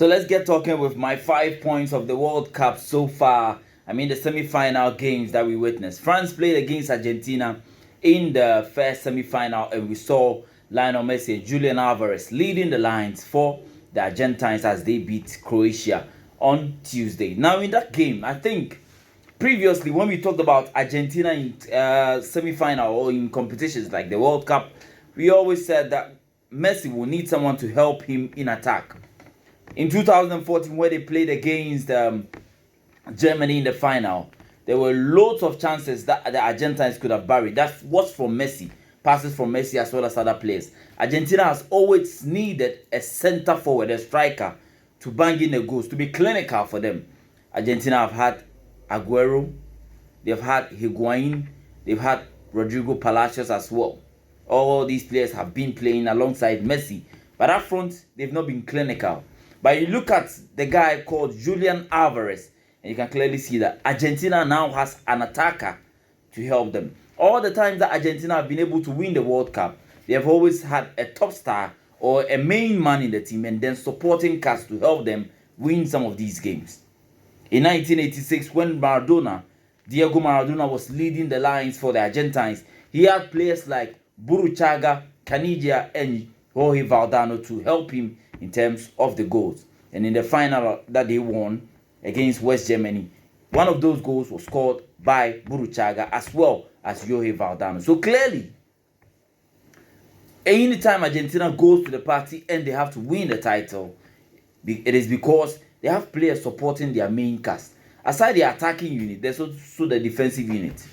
So let's get talking with my 5 points of the World Cup so far. I mean the semi-final games that we witnessed. France played against Argentina in the first semi-final, and we saw Lionel Messi and Julian Alvarez leading the lines for the Argentines as they beat Croatia on Tuesday. Now in that game, I think previously when we talked about Argentina in semi-final or in competitions like the World Cup, we always said that Messi will need someone to help him in attack. In 2014, where they played against Germany in the final, there were loads of chances that the Argentines could have buried. That was from Messi, passes from Messi as well as other players. Argentina has always needed a center forward, a striker, to bang in the goals, to be clinical for them. Argentina have had Aguero, they've had Higuain, they've had Rodrigo Palacios as well. All these players have been playing alongside Messi, but up front, they've not been clinical. But you look at the guy called Julian Alvarez, and you can clearly see that Argentina now has an attacker to help them. All the times that Argentina have been able to win the World Cup, they have always had a top star or a main man in the team and then supporting cast to help them win some of these games. In 1986, when Diego Maradona was leading the lines for the Argentines, he had players like Burruchaga, Caniggia, and Jorge Valdano to help him in terms of the goals. And in the final that they won against West Germany, one of those goals was scored by Burruchaga as well as Jorge Valdano. So clearly, anytime Argentina goes to the party and they have to win the title, it is because they have players supporting their main cast. Aside the attacking unit, there's also the defensive unit.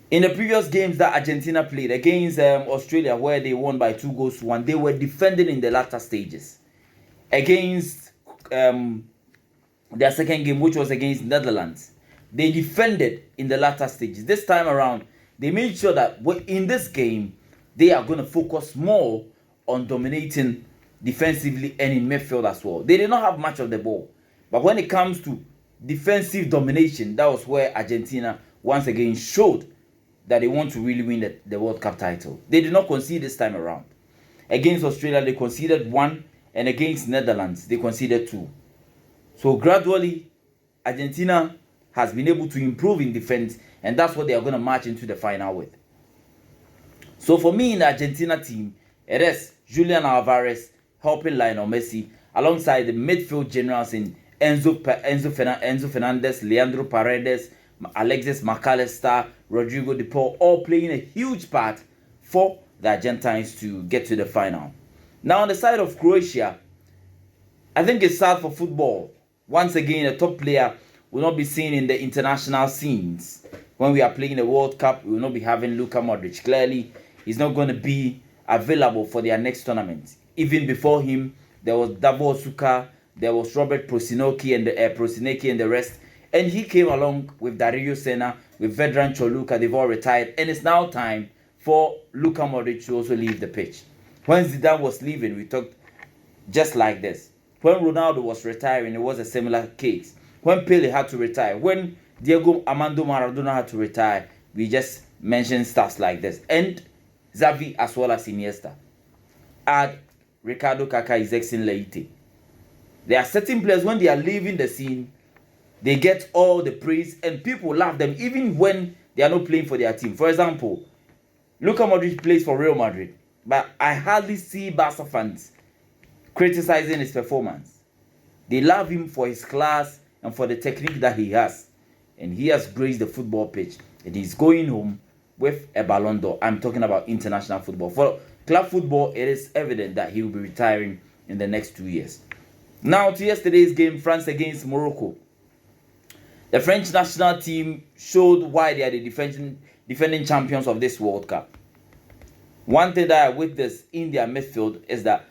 In the previous games that Argentina played against Australia, where they won by 2-1, they were defending in the latter stages. Against their second game, which was against Netherlands, they defended in the latter stages. This time around, they made sure that in this game, they are going to focus more on dominating defensively and in midfield as well. They did not have much of the ball. But when it comes to defensive domination, that was where Argentina once again showed that they want to really win the World Cup title. They did not concede this time around. Against Australia, they conceded 1, and against Netherlands, they conceded 2. So gradually, Argentina has been able to improve in defense, and that's what they are going to march into the final with. So for me in the Argentina team, it is Julian Alvarez helping Lionel Messi alongside the midfield generals in Enzo Fernandez, Leandro Paredes, Alexis McAllister, Rodrigo De Paul, all playing a huge part for the Argentines to get to the final. Now on the side of Croatia, I think it's sad for football. Once again, a top player will not be seen in the international scenes. When we are playing the World Cup, we will not be having Luka Modric. Clearly, he's not going to be available for their next tournament. Even before him, there was Davor Suka, there was Robert Prosinecki and the rest. And he came along with Dario Sena, with veteran Choluka. They've all retired. And it's now time for Luka Modric to also leave the pitch. When Zidane was leaving, we talked just like this. When Ronaldo was retiring, it was a similar case. When Pele had to retire, when Diego Armando Maradona had to retire, we just mentioned stuff like this. And Xavi as well as Iniesta. Add Ricardo Kaká, Izexin Leite. There are certain players, when they are leaving the scene, they get all the praise and people love them even when they are not playing for their team. For example, Luka Modric plays for Real Madrid, but I hardly see Barca fans criticizing his performance. They love him for his class and for the technique that he has. And he has graced the football pitch. And he's going home with a Ballon d'Or. I'm talking about international football. For club football, it is evident that he will be retiring in the next 2 years. Now to yesterday's game, France against Morocco. The French national team showed why they are the defending champions of this World Cup. One thing that I witnessed in their midfield is that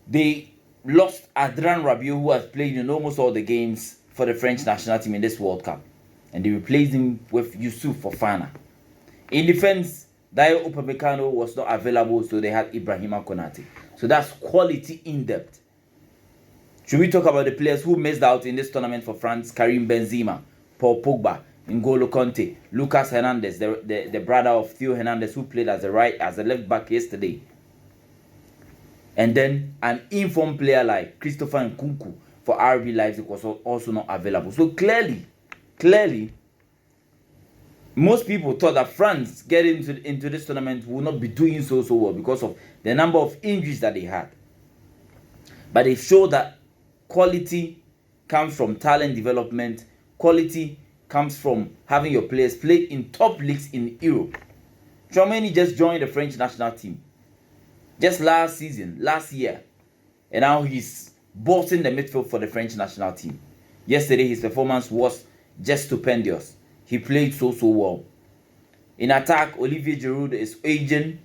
they lost Adrien Rabiot, who has played in almost all the games for the French national team in this World Cup. And they replaced him with Youssouf Fofana. In defense, Dayo Upamecano was not available, so they had Ibrahima Konate. So that's quality in depth. Should we talk about the players who missed out in this tournament for France? Karim Benzema, Paul Pogba, N'Golo Kanté, Lucas Hernandez, the brother of Theo Hernandez, who played as a left back yesterday. And then an informed player like Christopher Nkunku for RB Leipzig was also not available. So clearly, most people thought that France getting into this tournament will not be doing so well because of the number of injuries that they had. But they showed that quality comes from talent development. Quality comes from having your players play in top leagues in Europe. Tchouaméni just joined the French national team just last year, and now he's bossing the midfield for the French national team. Yesterday, his performance was just stupendous. He played so well. In attack, Olivier Giroud is aging.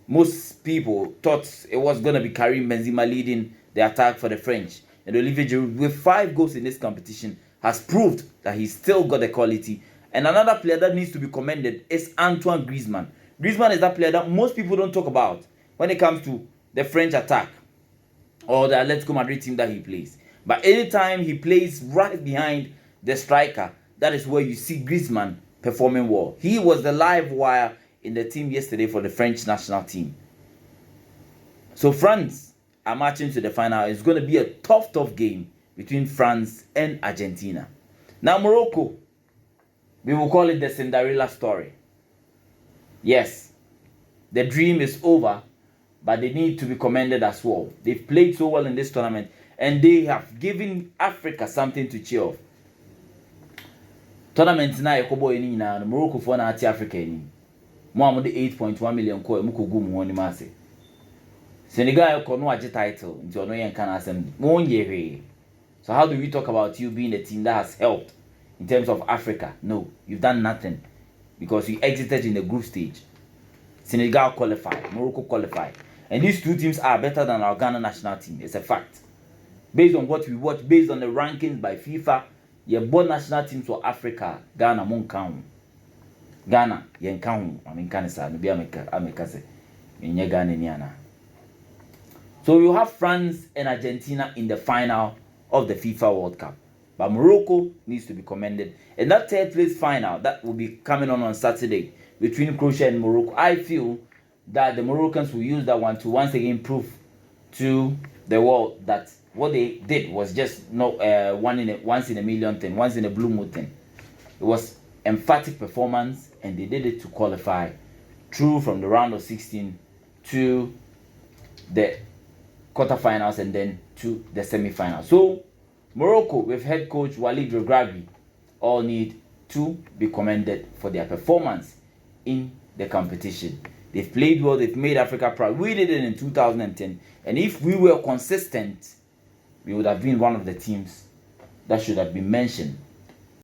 Most people thought it was going to be Karim Benzema leading the attack for the French. And Olivier Giroud, with 5 goals in this competition, has proved that he's still got the quality. And another player that needs to be commended is Antoine Griezmann. Griezmann is that player that most people don't talk about when it comes to the French attack or the Atletico Madrid team that he plays. But anytime he plays right behind the striker, that is where you see Griezmann performing well. He was the live wire in the team yesterday for the French national team. So France are marching to the final. It's going to be a tough game between France and Argentina. Now Morocco, we will call it the Cinderella story. Yes, the dream is over, but they need to be commended as well. They've played so well in this tournament, and they have given Africa something to cheer of. Tournament na ekobo eni na Morocco for na ati Africa eni. Mo amode 8.1 million ko mu kogu mu woni ma se. Senegal ko no age title nti ono yen kan asem mo nyehwe. So how do we talk about you being a team that has helped in terms of Africa? No, you've done nothing because you exited in the group stage. Senegal qualified, Morocco qualified. And these two teams are better than our Ghana national team. It's a fact. Based on what we watch, based on the rankings by FIFA, your both national teams for Africa, Ghana mon count. Ghana, yen count. I mean, Canada, maybe America, in Ghana, Niana. So you have France and Argentina in the final of the FIFA World Cup. But Morocco needs to be commended. And that third place final, that will be coming on Saturday between Croatia and Morocco. I feel that the Moroccans will use that one to once again prove to the world that what they did was just not once in a million thing, once in a blue moon thing. It was emphatic performance, and they did it to qualify through from the round of 16 to the quarterfinals and then to the semi-finals. So Morocco with head coach Walid Regragui all need to be commended for their performance in the competition. They've played well, they've made Africa proud. We did it in 2010, and if we were consistent, we would have been one of the teams that should have been mentioned